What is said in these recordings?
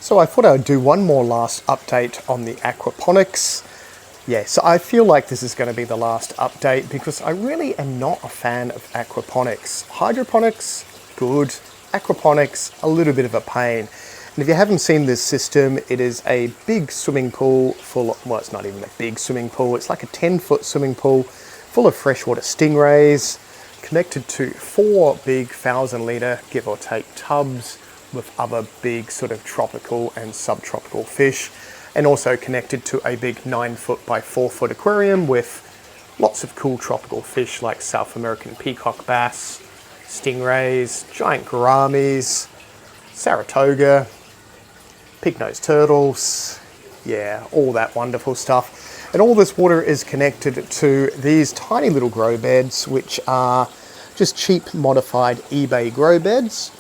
So I thought I would do one more last update on the aquaponics. Yeah, so I feel like this is going to be the last update because I really am not a fan of aquaponics. Hydroponics, good. Aquaponics, a little bit of a pain. And if you haven't seen this system, it is a big swimming pool full of, well, it's not even a big swimming pool. It's like a 10-foot swimming pool full of freshwater stingrays, connected to 4 big 1,000-litre, give or take, tubs with other big sort of tropical and subtropical fish, and also connected to a big 9-foot by 4-foot aquarium with lots of cool tropical fish like South American peacock bass, stingrays, giant gouramis, Saratoga, pig-nosed turtles, yeah, all that wonderful stuff. And all this water is connected to these tiny little grow beds, which are just cheap modified eBay grow beds.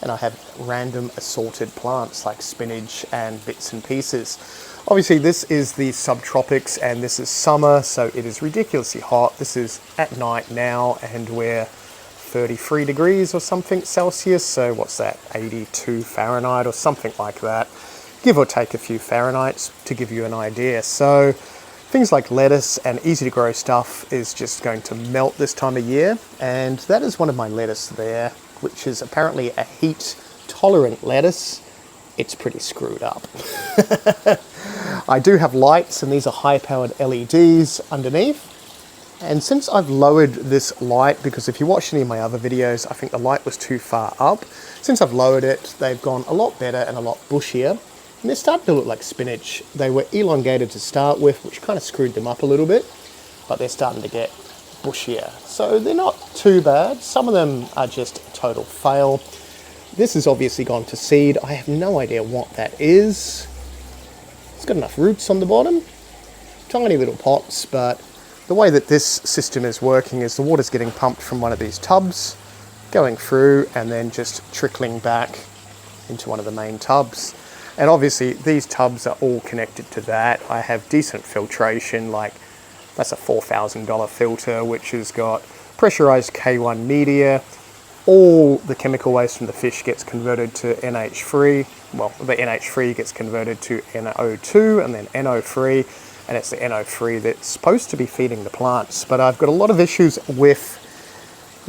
And I have random assorted plants like spinach and bits and pieces. Obviously this is the subtropics and this is summer, so it is ridiculously hot. This is at night now and we're 33 degrees or something Celsius, so what's that, 82 Fahrenheit or something like that, give or take a few Fahrenheits to give you an idea. So things like lettuce and easy to grow stuff is just going to melt this time of year, and that is one of my lettuce there, which is apparently a heat tolerant lettuce. It's pretty screwed up. I do have lights, and these are high powered LEDs underneath. And since I've lowered this light, because if you watched any of my other videos, I think the light was too far up. Since I've lowered it, they've gone a lot better and a lot bushier. And they're starting to look like spinach. They were elongated to start with, which kind of screwed them up a little bit, but they're starting to get bushier. So they're not too bad. Some of them are just a total fail. This has obviously gone to seed. I have no idea what that is. It's got enough roots on the bottom. Tiny little pots, but the way that this system is working is the water's getting pumped from one of these tubs, going through and then just trickling back into one of the main tubs. And obviously these tubs are all connected to that. I have decent filtration, like that's a $4,000 filter, which has got pressurized K1 media. All the chemical waste from the fish gets converted to NH3. Well, the NH3 gets converted to NO2 and then NO3. And it's the NO3 that's supposed to be feeding the plants. But I've got a lot of issues with,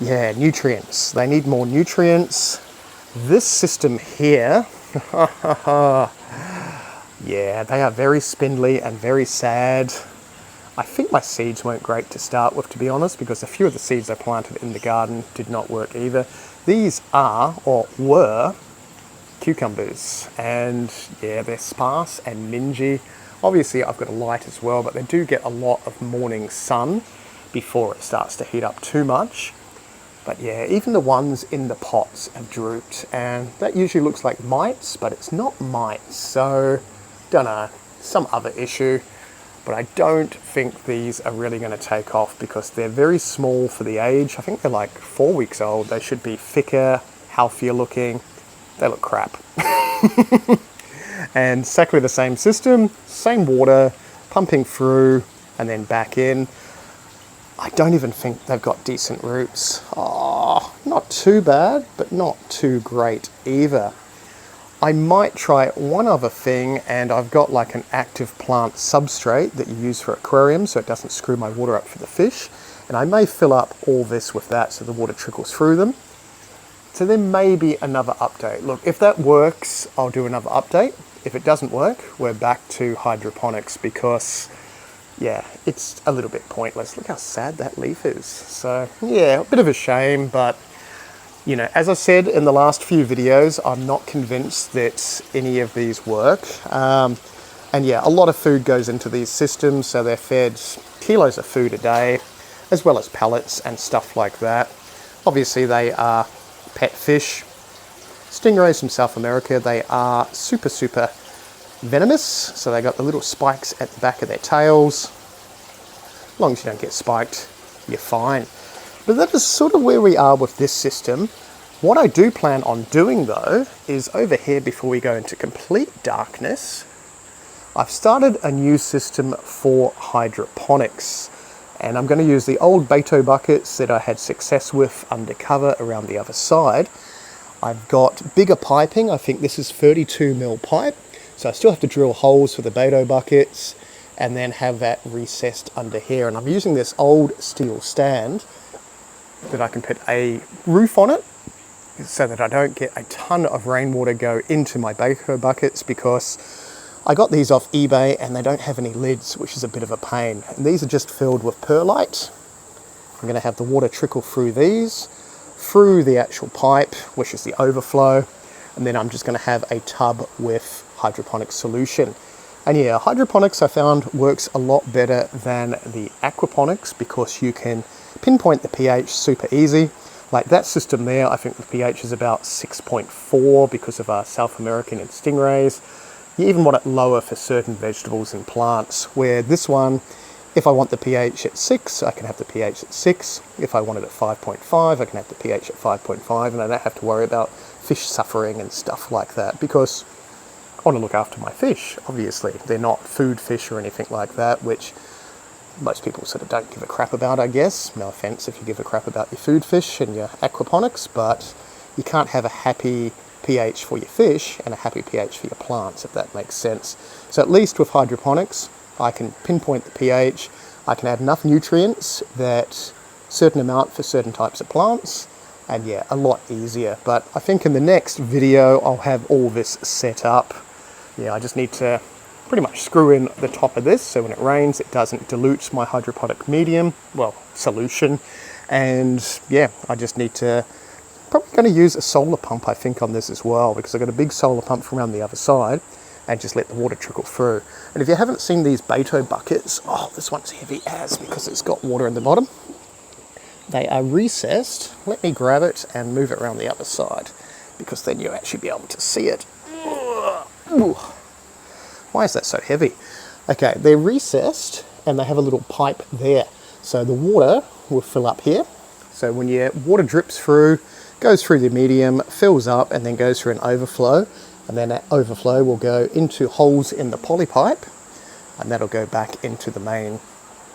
yeah, nutrients. They need more nutrients. This system here, yeah, they are very spindly and very sad. I think my seeds weren't great to start with, to be honest, because a few of the seeds I planted in the garden did not work either. These are, or were, cucumbers. And yeah, they're sparse and mingy. Obviously I've got a light as well, but they do get a lot of morning sun before it starts to heat up too much. But yeah, even the ones in the pots have drooped, and that usually looks like mites, but it's not mites. So, don't know, some other issue. But I don't think these are really going to take off because they're very small for the age. I think they're like 4 weeks old. They should be thicker, healthier looking. They look crap. And exactly the same system, same water, pumping through and then back in. I don't even think they've got decent roots. Oh, not too bad, but not too great either. I might try one other thing, and I've got like an active plant substrate that you use for aquariums so it doesn't screw my water up for the fish. And I may fill up all this with that so the water trickles through them. So there may be another update. Look, if that works, I'll do another update. If it doesn't work, we're back to hydroponics because, yeah, it's a little bit pointless. Look how sad that leaf is. So, yeah, a bit of a shame, but, you know, as I said in the last few videos, I'm not convinced that any of these work. And yeah, a lot of food goes into these systems, so they're fed kilos of food a day, as well as pellets and stuff like that. Obviously, they are pet fish. Stingrays from South America, they are super, super venomous. So they got the little spikes at the back of their tails. As long as you don't get spiked, you're fine. But that is sort of where we are with this system. What I do plan on doing though, is over here before we go into complete darkness, I've started a new system for hydroponics. And I'm going to use the old Beto buckets that I had success with undercover around the other side. I've got bigger piping. I think this is 32mm pipe. So I still have to drill holes for the Beto buckets and then have that recessed under here. And I'm using this old steel stand that I can put a roof on it so that I don't get a ton of rainwater go into my Beto buckets, because I got these off eBay and they don't have any lids, which is a bit of a pain. And these are just filled with perlite. I'm going to have the water trickle through these, through the actual pipe, which is the overflow, and then I'm just going to have a tub with hydroponic solution. And yeah, hydroponics I found works a lot better than the aquaponics because you can pinpoint the pH super easy. Like that system there, I think the pH is about 6.4 because of our South American and stingrays. You even want it lower for certain vegetables and plants, where this one, if I want the pH at 6, I can have the pH at 6. If I want it at 5.5, I can have the pH at 5.5, and I don't have to worry about fish suffering and stuff like that, because I want to look after my fish, obviously. They're not food fish or anything like that, which most people sort of don't give a crap about, I guess. No offense if you give a crap about your food fish and your aquaponics, but you can't have a happy pH for your fish and a happy pH for your plants, if that makes sense. So at least with hydroponics, I can pinpoint the pH, I can add enough nutrients that certain amount for certain types of plants, and yeah, a lot easier. But I think in the next video, I'll have all this set up. Yeah, I just need to pretty much screw in the top of this so when it rains it doesn't dilute my hydroponic medium, well, solution. And yeah, I just need to, probably going to use a solar pump I think on this as well, because I've got a big solar pump from around the other side, and just let the water trickle through. And if you haven't seen these Beto buckets, oh, this one's heavy as because it's got water in the bottom. They are recessed. Let me grab it and move it around the other side, because then you'll actually be able to see it. Ooh. Why is that so heavy? Okay, they're recessed and they have a little pipe there. So the water will fill up here. So when your water drips through, goes through the medium, fills up, and then goes through an overflow. And then that overflow will go into holes in the poly pipe, and that'll go back into the main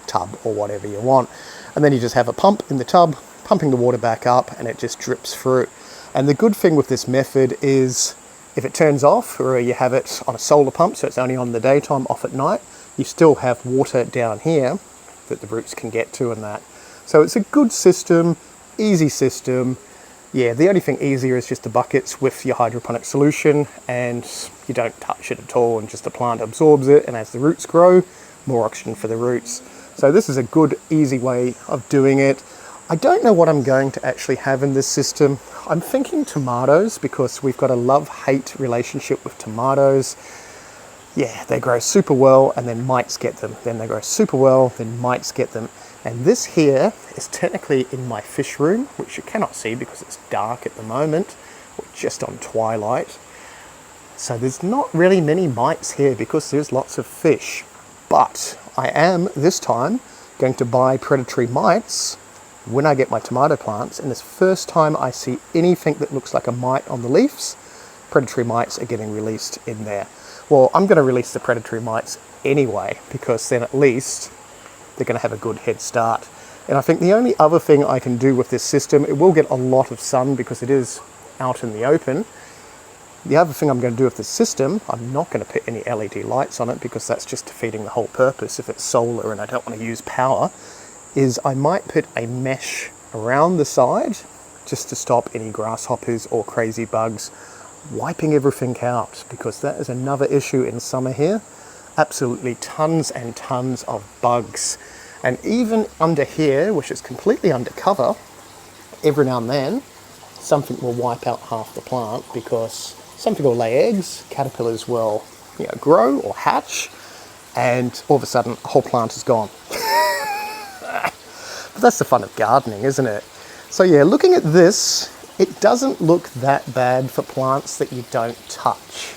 tub or whatever you want. And then you just have a pump in the tub, pumping the water back up, and it just drips through. And the good thing with this method is if it turns off, or you have it on a solar pump, so it's only on the daytime, off at night, you still have water down here that the roots can get to and that. So it's a good system, easy system. Yeah, the only thing easier is just the buckets with your hydroponic solution, and you don't touch it at all, and just the plant absorbs it, and as the roots grow, more oxygen for the roots. So this is a good, easy way of doing it. I don't know what I'm going to actually have in this system. I'm thinking tomatoes, because we've got a love-hate relationship with tomatoes. Yeah, they grow super well and then mites get them. Then they grow super well, then mites get them. And this here is technically in my fish room, which you cannot see because it's dark at the moment. We're just on twilight. So there's not really many mites here because there's lots of fish. But I am, this time, going to buy predatory mites when I get my tomato plants, and this first time I see anything that looks like a mite on the leaves, predatory mites are getting released in there. Well, I'm going to release the predatory mites anyway, because then at least they're going to have a good head start. And I think the only other thing I can do with this system, it will get a lot of sun because it is out in the open. The other thing I'm going to do with this system, I'm not going to put any LED lights on it because that's just defeating the whole purpose if it's solar and I don't want to use power, is I might put a mesh around the side just to stop any grasshoppers or crazy bugs wiping everything out, because that is another issue in summer here. Absolutely tons and tons of bugs. And even under here, which is completely undercover, every now and then something will wipe out half the plant, because something will lay eggs, caterpillars will grow or hatch, and all of a sudden a whole plant is gone. But that's the fun of gardening, isn't it? So yeah, looking at this, it doesn't look that bad for plants that you don't touch.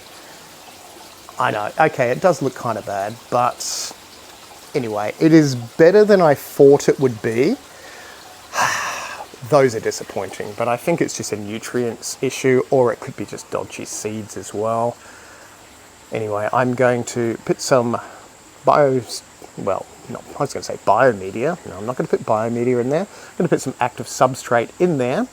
I know, okay, it does look kind of bad, but anyway, it is better than I thought it would be. Those are disappointing, but I think it's just a nutrients issue, or it could be just dodgy seeds as well. Anyway, I'm going to put some I was going to say biomedia. No, I'm not going to put biomedia in there. I'm going to put some active substrate in there,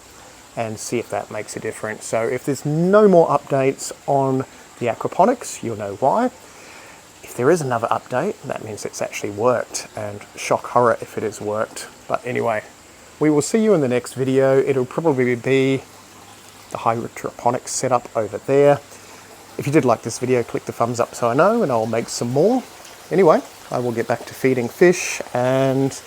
and see if that makes a difference. So if there's no more updates on the aquaponics, you'll know why. If there is another update, that means it's actually worked, and shock horror if it has worked. But anyway, we will see you in the next video. It'll probably be the hydroponics setup over there. If you did like this video, click the thumbs up so I know, and I'll make some more. Anyway, I will get back to feeding fish and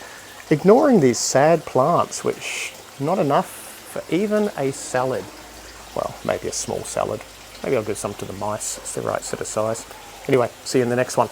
ignoring these sad plants, which not enough for even a salad. Well, maybe a small salad. Maybe I'll give some to the mice. It's the right sort of size. Anyway, see you in the next one.